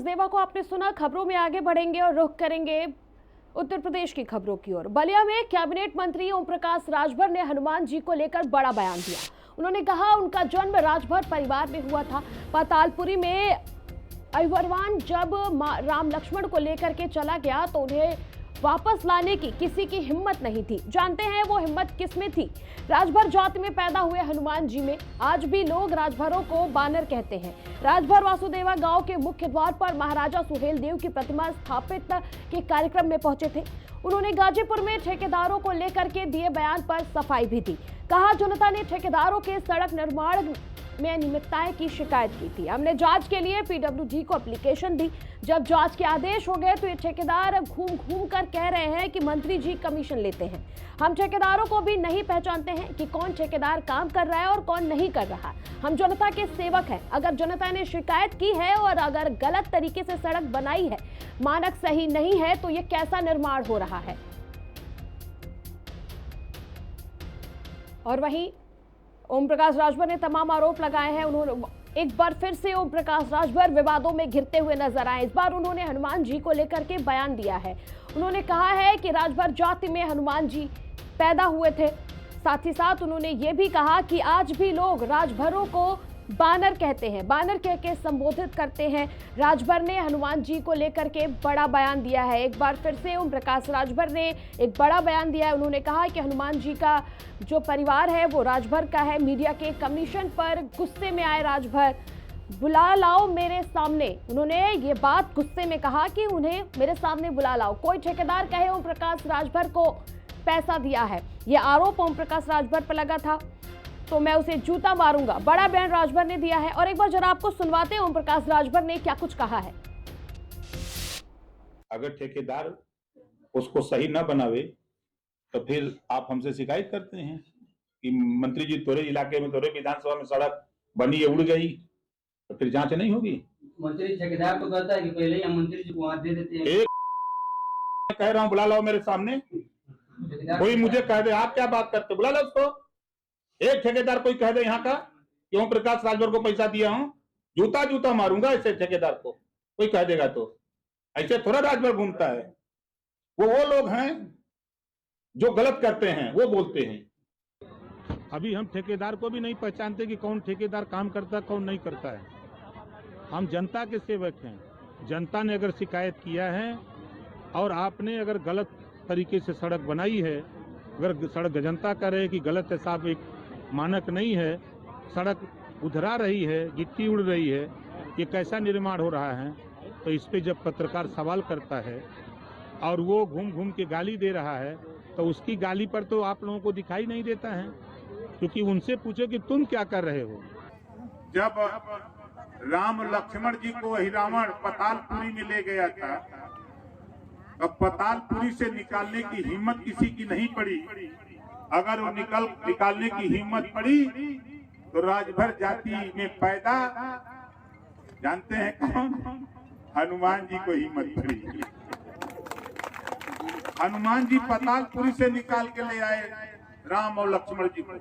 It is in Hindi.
वसुदेवा को आपने सुना। खबरों में आगे बढ़ेंगे और रुख करेंगे उत्तर प्रदेश की खबरों की ओर। बलिया में कैबिनेट मंत्री ओम प्रकाश राजभर ने हनुमान जी को लेकर बड़ा बयान दिया। उन्होंने कहा उनका जन्म राजभर परिवार में हुआ था। पातालपुरी में अहिरवान जब राम लक्ष्मण को लेकर के चला गया तो उन्हें वापस लाने की किसी की हिम्मत नहीं थी। जानते हैं वो हिम्मत किसमें थी? राजभर जाति में पैदा हुए हनुमान जी में। आज भी लोग राजभरों को बानर कहते हैं। राजभर वासुदेवा गांव के मुख्य द्वार पर महाराजा सुहेल देव की प्रतिमा स्थापित के कार्यक्रम में पहुंचे थे। उन्होंने गाजीपुर में ठेकेदारों को लेकर के दिए बयान पर सफाई भी दी। कहा जनता ने ठेकेदारों के सड़क निर्माण में अनियमितताएं की शिकायत की थी। हमने जांच के लिए पीडब्ल्यूडी को एप्लीकेशन दी। जब जांच के आदेश हो गए तो ये ठेकेदार घूम घूम कर कह रहे हैं कि मंत्री जी कमीशन लेते हैं। हम ठेकेदारों को भी नहीं पहचानते हैं कि कौन ठेकेदार काम कर रहा है और कौन नहीं कर रहा। हम जनता के सेवक हैं। अगर जनता ने शिकायत की है और अगर गलत तरीके से सड़क बनाई है, मानक सही नहीं है, तो ये कैसा निर्माण हो रहा है। और वहीं ओम प्रकाश राजभर ने तमाम आरोप लगाए हैं। उन्होंने एक बार फिर से ओम प्रकाश राजभर विवादों में घिरते हुए नजर आए। इस बार उन्होंने हनुमान जी को लेकर के बयान दिया है। उन्होंने कहा है कि राजभर जाति में हनुमान जी पैदा हुए थे। साथ ही साथ उन्होंने ये भी कहा कि आज भी लोग राजभरों को बानर कहते हैं, बानर कह के संबोधित करते हैं। राजभर ने हनुमान जी को लेकर के बड़ा बयान दिया है। एक बार फिर से ओम प्रकाश राजभर ने एक बड़ा बयान दिया है। उन्होंने कहा कि हनुमान जी का जो परिवार है वो राजभर का है। मीडिया के कमीशन पर गुस्से में आए राजभर, बुला लाओ मेरे सामने। उन्होंने ये बात गुस्से में कहा कि उन्हें मेरे सामने बुला लाओ। कोई ठेकेदार कहे ओम प्रकाश राजभर को पैसा दिया है, ये आरोप ओम प्रकाश राजभर पर लगा था, तो मैं उसे जूता मारूंगा। बड़ा बयान राजभर ने दिया है। और एक बार जरा आपको सुनवाते हैं ओम प्रकाश राजभर ने क्या कुछ कहा है। अगर ठेकेदार उसको सही न बनावे तो फिर आप हमसे शिकायत करते हैं कि मंत्री जी तोरे इलाके में, तोरे विधानसभा में सड़क बनी है, उड़ गई, तो फिर जांच नहीं होगी। मंत्री ठेकेदार को कहता है कि पहले ही मंत्री जी को वहां दे देते हैं। एक कह रहा हूँ बुला लाओ मेरे सामने, कोई मुझे कह दे आप क्या बात करते, बुला लो उसको। एक ठेकेदार कोई कह दे यहाँ का कि ओम प्रकाश राजभर को पैसा दिया हूं, जूता जूता मारूंगा ऐसे ठेकेदार को। कोई कह देगा तो ऐसे थोड़ा राजभर घूमता है। वो लोग हैं जो गलत करते हैं, वो बोलते हैं। अभी हम ठेकेदार को भी नहीं पहचानते कि कौन ठेकेदार काम करता है, कौन नहीं करता है। हम जनता के सेवक हैं। जनता ने अगर शिकायत किया है और आपने अगर गलत तरीके से सड़क बनाई है, अगर सड़क जनता कह रहे कि गलत है साहब, एक मानक नहीं है, सड़क उधरा रही है, गिट्टी उड़ रही है, ये कैसा निर्माण हो रहा है, तो इस पे जब पत्रकार सवाल करता है और वो घूम घूम के गाली दे रहा है, तो उसकी गाली पर तो आप लोगों को दिखाई नहीं देता है, क्योंकि उनसे पूछो कि तुम क्या कर रहे हो। जब राम लक्ष्मण जी को अहिरावण पतालपुरी में ले गया था, अब पतालपुरी से निकालने की हिम्मत किसी की नहीं पड़ी। अगर वो निकालने की हिम्मत पड़ी तो राजभर जाति में पैदा, जानते हैं कौन? हनुमान जी को हिम्मत पड़ी। हनुमान जी पतालपुरी से निकाल के ले आए राम और लक्ष्मण जी को।